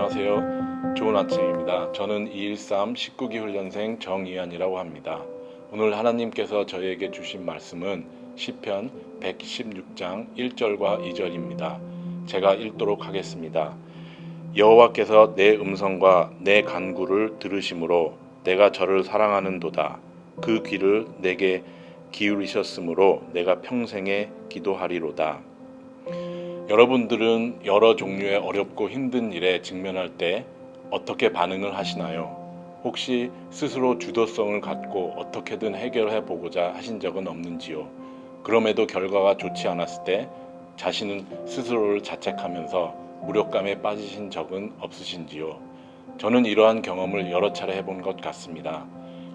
안녕하세요. 좋은 아침입니다. 저는 213 19기 훈련생 정이한이라고 합니다. 오늘 하나님께서 저에게 주신 말씀은 시편 116장 1절과 2절입니다. 제가 읽도록 하겠습니다. 여호와께서 내 음성과 내 간구를 들으심으로 내가 저를 사랑하는도다. 그 귀를 내게 기울이셨으므로 내가 평생에 기도하리로다. 여러분들은 여러 종류의 어렵고 힘든 일에 직면할 때 어떻게 반응을 하시나요? 혹시 스스로 주도성을 갖고 어떻게든 해결해 보고자 하신 적은 없는지요? 그럼에도 결과가 좋지 않았을 때 자신은 스스로를 자책하면서 무력감에 빠지신 적은 없으신지요? 저는 이러한 경험을 여러 차례 해본 것 같습니다.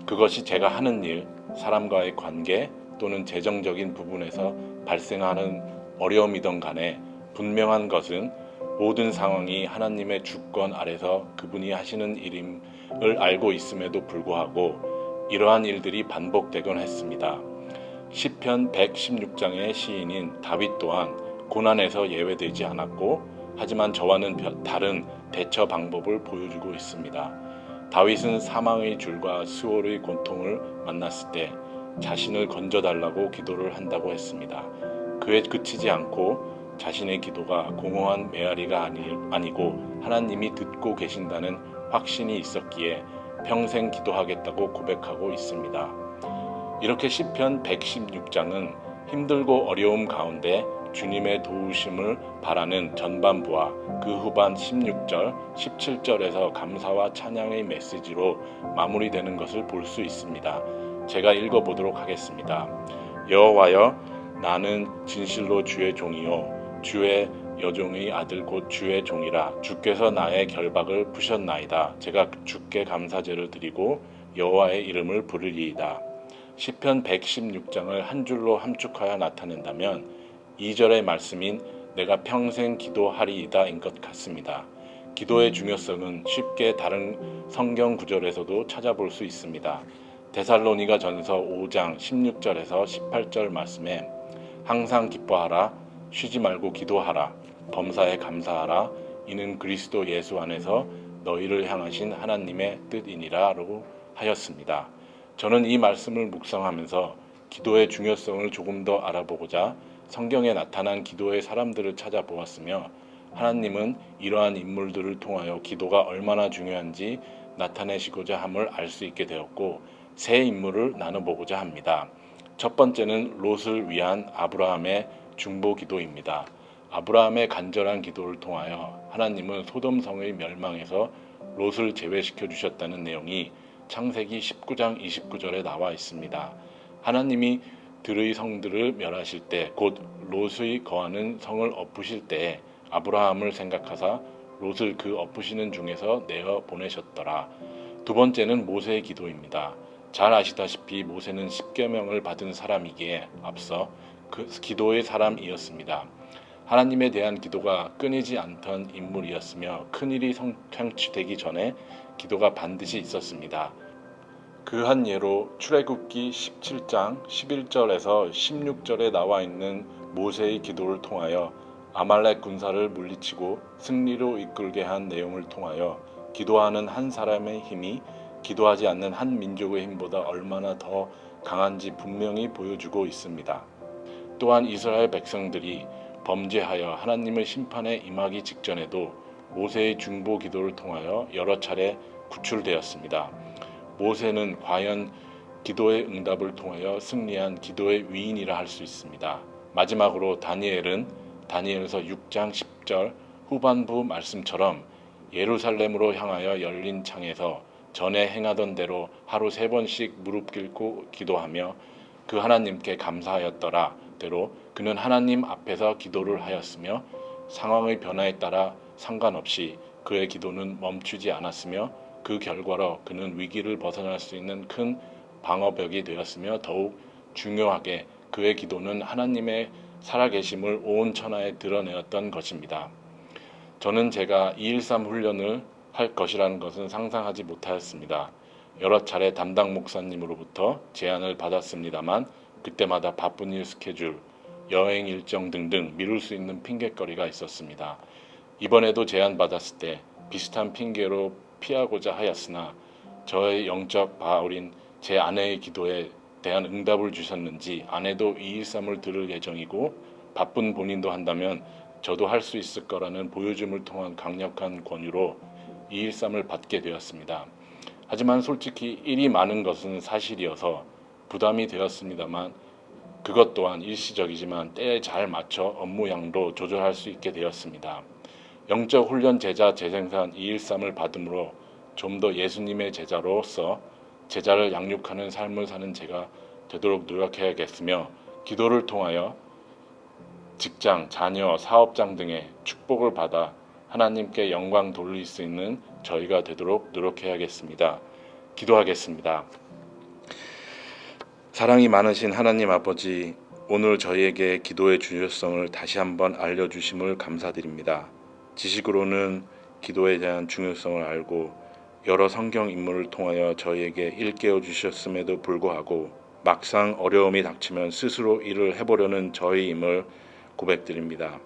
그것이 제가 하는 일, 사람과의 관계 또는 재정적인 부분에서 발생하는 어려움이든 간에 분명한 것은 모든 상황이 하나님의 주권 아래서 그분이 하시는 일임을 알고 있음에도 불구하고 이러한 일들이 반복되곤 했습니다. 시편 116장의 시인인 다윗 또한 고난에서 예외되지 않았고 하지만 저와는 다른 대처 방법을 보여주고 있습니다. 다윗은 사망의 줄과 수월의 고통을 만났을 때 자신을 건져달라고 기도를 한다고 했습니다. 그에 그치지 않고 자신의 기도가 공허한 메아리가 아니고 하나님이 듣고 계신다는 확신이 있었기에 평생 기도하겠다고 고백하고 있습니다. 이렇게 시편 116장은 힘들고 어려움 가운데 주님의 도우심을 바라는 전반부와 그 후반 16절, 17절에서 감사와 찬양의 메시지로 마무리되는 것을 볼 수 있습니다. 제가 읽어보도록 하겠습니다. 여호와여, 나는 진실로 주의 종이요 주의 여종의 아들 곧 주의 종이라. 주께서 나의 결박을 푸셨나이다. 제가 주께 감사제를 드리고 여호와의 이름을 부르리이다. 시편 116장을 한 줄로 함축하여 나타낸다면 2절의 말씀인 내가 평생 기도하리이다인 것 같습니다. 기도의 중요성은 쉽게 다른 성경 구절에서도 찾아볼 수 있습니다. 데살로니가 전서 5장 16절에서 18절 말씀에 항상 기뻐하라, 쉬지 말고 기도하라, 범사에 감사하라, 이는 그리스도 예수 안에서 너희를 향하신 하나님의 뜻이니라라고 하였습니다. 저는 이 말씀을 묵상하면서 기도의 중요성을 조금 더 알아보고자 성경에 나타난 기도의 사람들을 찾아보았으며 하나님은 이러한 인물들을 통하여 기도가 얼마나 중요한지 나타내시고자 함을 알 수 있게 되었고 세 인물을 나눠보고자 합니다. 첫 번째는 롯을 위한 아브라함의 중보 기도입니다. 아브라함의 간절한 기도를 통하여 하나님은 소돔성의 멸망에서 롯을 제외시켜 주셨다는 내용이 창세기 19장 29절에 나와 있습니다. 하나님이 들의 성들을 멸하실 때 곧 롯의 거하는 성을 엎으실 때에 아브라함을 생각하사 롯을 그 엎으시는 중에서 내어 보내셨더라. 두 번째는 모세의 기도입니다. 잘 아시다시피 모세는 십계명을 받은 사람이기에 앞서 그 기도의 사람이었습니다. 하나님에 대한 기도가 끊이지 않던 인물이었으며 큰일이 성취되기 전에 기도가 반드시 있었습니다. 그 한 예로 출애굽기 17장 11절에서 16절에 나와 있는 모세의 기도를 통하여 아말렉 군사를 물리치고 승리로 이끌게 한 내용을 통하여 기도하는 한 사람의 힘이 기도하지 않는 한 민족의 힘보다 얼마나 더 강한지 분명히 보여주고 있습니다. 또한 이스라엘 백성들이 범죄하여 하나님의 심판에 임하기 직전에도 모세의 중보 기도를 통하여 여러 차례 구출되었습니다. 모세는 과연 기도의 응답을 통하여 승리한 기도의 위인이라 할 수 있습니다. 마지막으로 다니엘은 다니엘서 6장 10절 후반부 말씀처럼 예루살렘으로 향하여 열린 창에서 전에 행하던 대로 하루 3번씩 무릎 꿇고 기도하며 그 하나님께 감사하였더라. 대로 그는 하나님 앞에서 기도를 하였으며 상황의 변화에 따라 상관없이 그의 기도는 멈추지 않았으며 그 결과로 그는 위기를 벗어날 수 있는 큰 방어벽이 되었으며 더욱 중요하게 그의 기도는 하나님의 살아계심을 온 천하에 드러내었던 것입니다. 저는 제가 213 훈련을 할 것이라는 것은 상상하지 못하였습니다. 여러 차례 담당 목사님으로부터 제안을 받았습니다만 그때마다 바쁜 일 스케줄, 여행 일정 등등 미룰 수 있는 핑곗거리가 있었습니다. 이번에도 제안받았을 때 비슷한 핑계로 피하고자 하였으나 저의 영적 바울인 제 아내의 기도에 대한 응답을 주셨는지 아내도 213을 들을 예정이고 바쁜 본인도 한다면 저도 할 수 있을 거라는 보여줌을 통한 강력한 권유로 213을 받게 되었습니다. 하지만 솔직히 일이 많은 것은 사실이어서 부담이 되었습니다만 그것 또한 일시적이지만 때에 잘 맞춰 업무 양도 조절할 수 있게 되었습니다. 영적 훈련 제자 재생산 213을 받음으로 좀 더 예수님의 제자로서 제자를 양육하는 삶을 사는 제가 되도록 노력해야겠으며 기도를 통하여 직장, 자녀, 사업장 등의 축복을 받아 하나님께 영광 돌릴 수 있는 저희가 되도록 노력해야겠습니다. 기도하겠습니다. 사랑이 많으신 하나님 아버지, 오늘 저희에게 기도의 중요성을 다시 한번 알려주심을 감사드립니다. 지식으로는 기도에 대한 중요성을 알고 여러 성경 인물을 통하여 저희에게 일깨워 주셨음에도 불구하고 막상 어려움이 닥치면 스스로 일을 해보려는 저희임을 고백드립니다.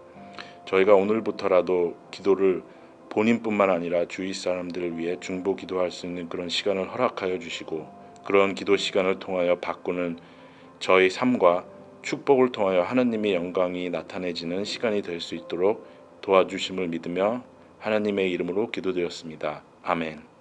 저희가 오늘부터라도 기도를 본인뿐만 아니라 주위 사람들을 위해 중보 기도할 수 있는 그런 시간을 허락하여 주시고 그런 기도 시간을 통하여 바꾸는 저희 삶과 축복을 통하여 하나님의 영광이 나타내지는 시간이 될 수 있도록 도와주심을 믿으며 하나님의 이름으로 기도드렸습니다. 아멘.